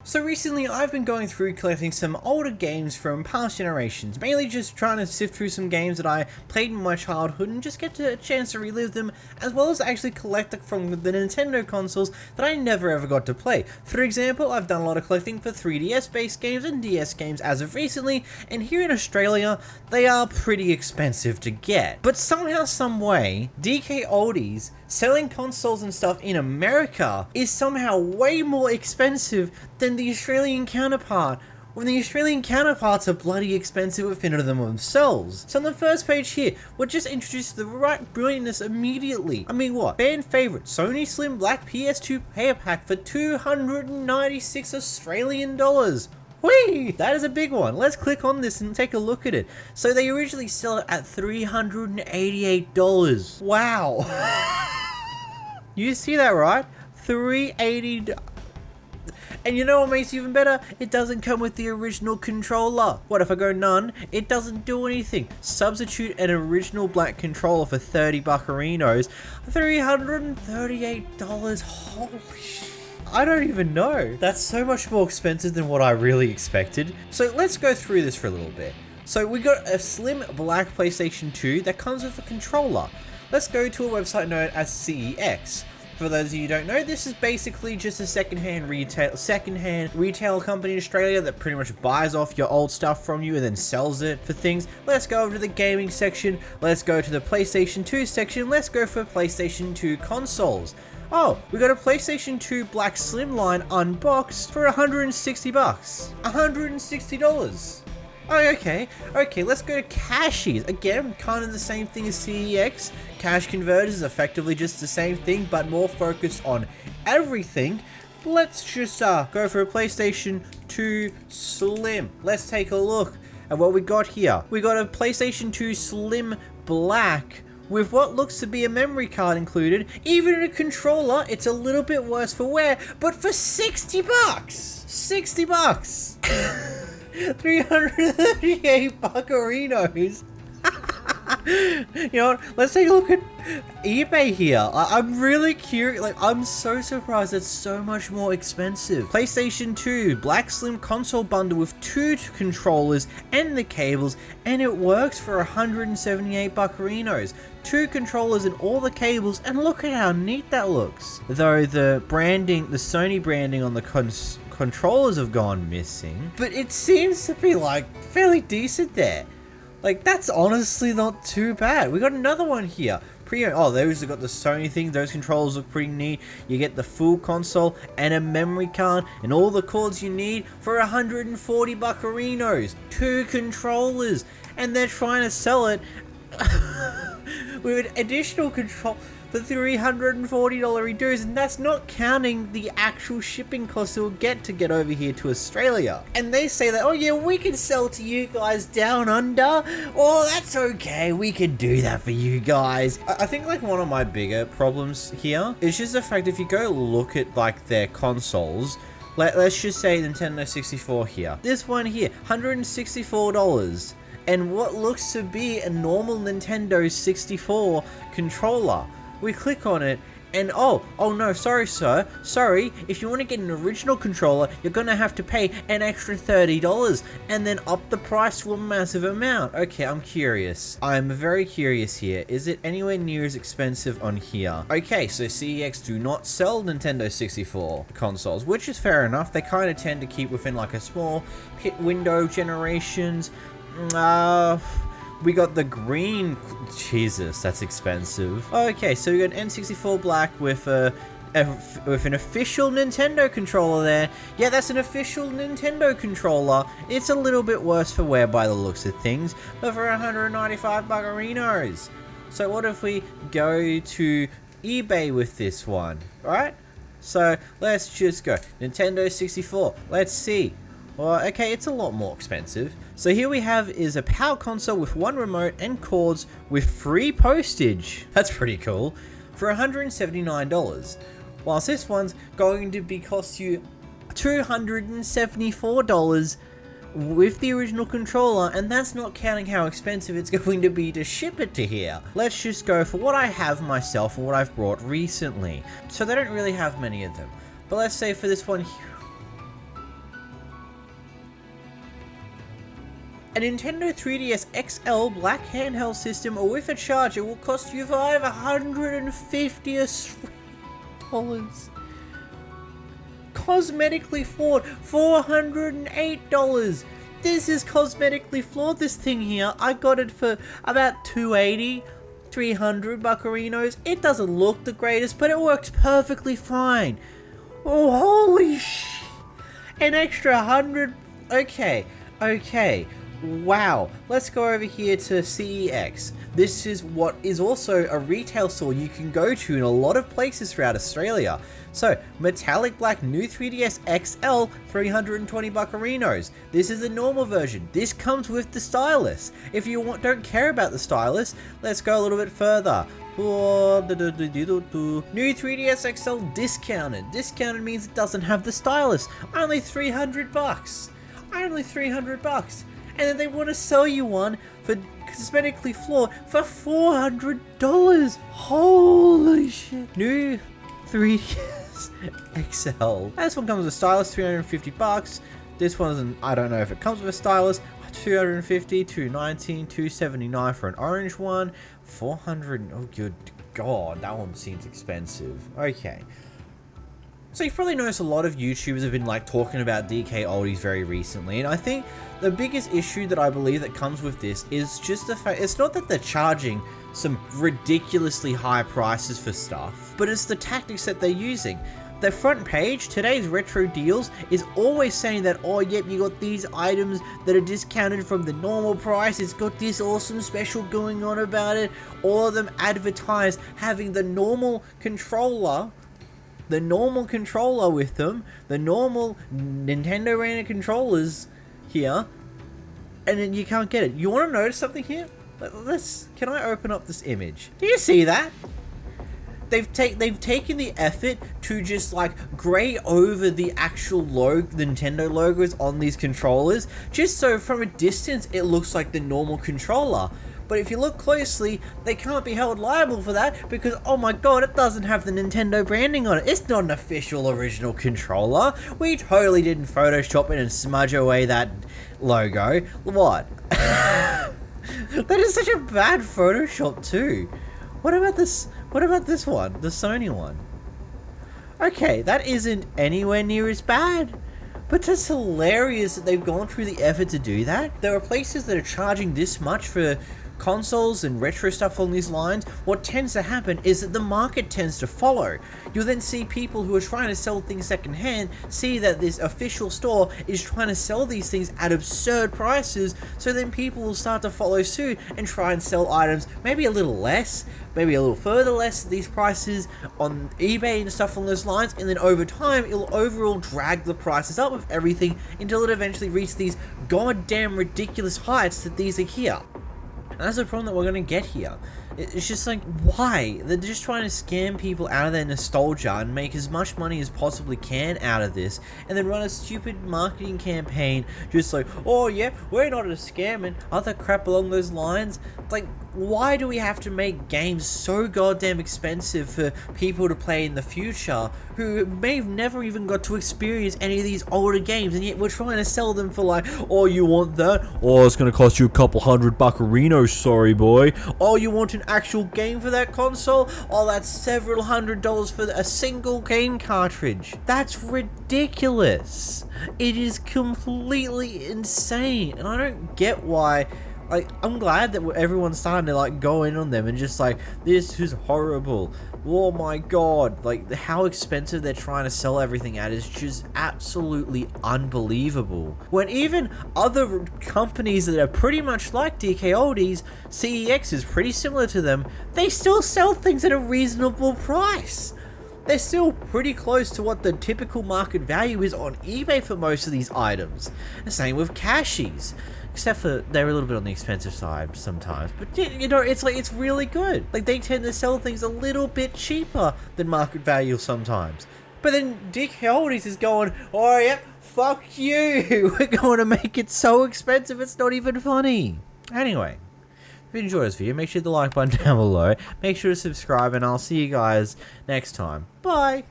So recently I've been going through collecting some older games from past generations, mainly just trying to sift through some games that I played in my childhood and just get a chance to relive them, as well as actually collect from the Nintendo consoles that I never ever got to play. For example, I've done a lot of collecting for 3DS based games and DS games as of recently, and here in Australia they are pretty expensive to get. But somehow, some way, DKOldies selling consoles and stuff in America is somehow way more expensive than the Australian counterpart, when the Australian counterparts are bloody expensive within them themselves. So on the first page here, we're just introduced to the right brilliantness immediately. I mean, what? Fan favorite Sony Slim Black PS2 player pack for 296 Australian dollars. Whee! That is a big one. Let's click on this and take a look at it. So they originally sell it at $388. Wow. You see that, right? $380. And you know what makes it even better? It doesn't come with the original controller. What if I go none? It doesn't do anything. Substitute an original black controller for 30 buccarinos. $338. Holy shit. I don't even know. That's so much more expensive than what I really expected. So let's go through this for a little bit. So we got a slim black PlayStation 2 that comes with a controller. Let's go to a website known as CEX. For those of you who don't know, this is basically just a secondhand retail company in Australia that pretty much buys off your old stuff from you and then sells it for things. Let's go over to the gaming section. Let's go to the PlayStation 2 section. Let's go for PlayStation 2 consoles. Oh, we got a PlayStation 2 Black Slimline unboxed for $160. $160. Oh, okay, let's go to Cashies. Again, kind of the same thing as CEX. Cash Converters is effectively just the same thing, but more focused on everything. Let's just go for a PlayStation 2 Slim. Let's take a look at what we got here. We got a PlayStation 2 Slim Black with what looks to be a memory card included. Even in a controller, it's a little bit worse for wear, but for $60. $60. 338 buccarinos. You know what? Let's take a look at eBay here. I'm really curious. Like, I'm so surprised it's so much more expensive. PlayStation 2 Black Slim console bundle with 2 controllers and the cables, and it works for 178 buccarinos. 2 controllers and all the cables, and look at how neat that looks. Though the branding, the Sony branding on the controllers have gone missing, but it seems to be like fairly decent there. Like, that's honestly not too bad. We got another one here. Oh, those have got the Sony thing. Those controllers look pretty neat. You get the full console and a memory card and all the cords you need for 140 buccarinos. 2 controllers, and they're trying to sell it with an additional control for $340 reduce, and that's not counting the actual shipping costs it will get over here to Australia. And they say that, oh yeah, we can sell to you guys down under. Oh, that's okay, we can do that for you guys. I think like one of my bigger problems here is just the fact if you go look at like their consoles, let's just say Nintendo 64 here. This one here, $164. And what looks to be a normal Nintendo 64 controller. We click on it, and oh no, sorry sir, sorry, if you want to get an original controller, you're gonna have to pay an extra $30, and then up the price to a massive amount. Okay, I'm curious. I'm very curious here. Is it anywhere near as expensive on here? Okay, so CEX do not sell Nintendo 64 consoles, which is fair enough. They kind of tend to keep within like a small pit window generations. We got the green. Jesus, that's expensive. Okay, so we got an N64 Black with an official Nintendo controller there. Yeah, that's an official Nintendo controller. It's a little bit worse for wear by the looks of things, but for 195 buccarinos. So what if we go to eBay with this one, right? So let's just go Nintendo 64. Let's see. Well, okay, it's a lot more expensive. So here we have is a power console with 1 remote and cords with free postage. That's pretty cool. For $179. Whilst this one's going to be cost you $274 with the original controller, and that's not counting how expensive it's going to be to ship it to here. Let's just go for what I have myself and what I've brought recently. So they don't really have many of them. But let's say for this one, A Nintendo 3DS XL black handheld system with a charger will cost you $550. Cosmetically flawed, $408. This is cosmetically flawed, this thing here. I got it for about $280, 300 buccarinos. It doesn't look the greatest, but it works perfectly fine. Oh, holy sh! An extra 100. Okay. Wow. Let's go over here to CEX. This is what is also a retail store you can go to in a lot of places throughout Australia. So, metallic black new 3DS XL, 320 buccarinos. This is the normal version. This comes with the stylus. If you don't care about the stylus, let's go a little bit further. New 3DS XL discounted. Discounted means it doesn't have the stylus. Only $300. Only $300. And then they want to sell you one for cosmetically flawed for $400. Holy shit. New 3DS XL. This one comes with a stylus, $350. This one isn't, I don't know if it comes with a stylus. $250, $219, $279 for an orange one. $400. Oh, good God, that one seems expensive. Okay. So you've probably noticed a lot of YouTubers have been like talking about DKOldies very recently, and I think the biggest issue that I believe that comes with this is just the fact, it's not that they're charging some ridiculously high prices for stuff, but it's the tactics that they're using. The front page, today's retro deals, is always saying that, oh yep, you got these items that are discounted from the normal price, it's got this awesome special going on about it. All of them advertise having the normal controller with them, the normal Nintendo branded controllers here, and then you can't get it. You want to notice something here? Can I open up this image? Do you see that? They've taken the effort to just like gray over the actual Nintendo logos on these controllers, just so from a distance it looks like the normal controller. But if you look closely, they can't be held liable for that because, oh my god, it doesn't have the Nintendo branding on it. It's not an official original controller. We totally didn't Photoshop it and smudge away that logo. What? That is such a bad Photoshop too. What about this one? The Sony one? Okay, that isn't anywhere near as bad. But that's hilarious that they've gone through the effort to do that. There are places that are charging this much for consoles and retro stuff on these lines. What tends to happen is that the market tends to follow. You'll then see people who are trying to sell things secondhand see that this official store is trying to sell these things at absurd prices, so then people will start to follow suit and try and sell items maybe a little less, maybe a little further less these prices on eBay and stuff along those lines, and then over time it'll overall drag the prices up of everything until it eventually reaches these goddamn ridiculous heights that these are here. And that's the problem that we're going to get here. It's just like, why? They're just trying to scam people out of their nostalgia and make as much money as possibly can out of this, and then run a stupid marketing campaign just like, oh yeah, we're not a scam and other crap along those lines. Like, why do we have to make games so goddamn expensive for people to play in the future who may have never even got to experience any of these older games, and yet we're trying to sell them for like, oh, you want that? Oh, it's gonna cost you a couple $100 buccarinos, sorry boy. Oh, you want an actual game for that console? Oh, that's several $100s for a single game cartridge. That's ridiculous. It is completely insane, and I don't get why. Like, I'm glad that everyone's starting to like go in on them and just like, this is horrible. Oh my god, like how expensive they're trying to sell everything at is just absolutely unbelievable. When even other companies that are pretty much like DKOldies, CEX is pretty similar to them, they still sell things at a reasonable price. They're still pretty close to what the typical market value is on eBay for most of these items. The same with cashies. Except for they're a little bit on the expensive side sometimes. But you know, it's like, it's really good. Like, they tend to sell things a little bit cheaper than market value sometimes. But then DKOldies is going, oh yeah, fuck you. We're going to make it so expensive it's not even funny. Anyway, if you enjoyed this video, make sure to like button down below. Make sure to subscribe, and I'll see you guys next time. Bye.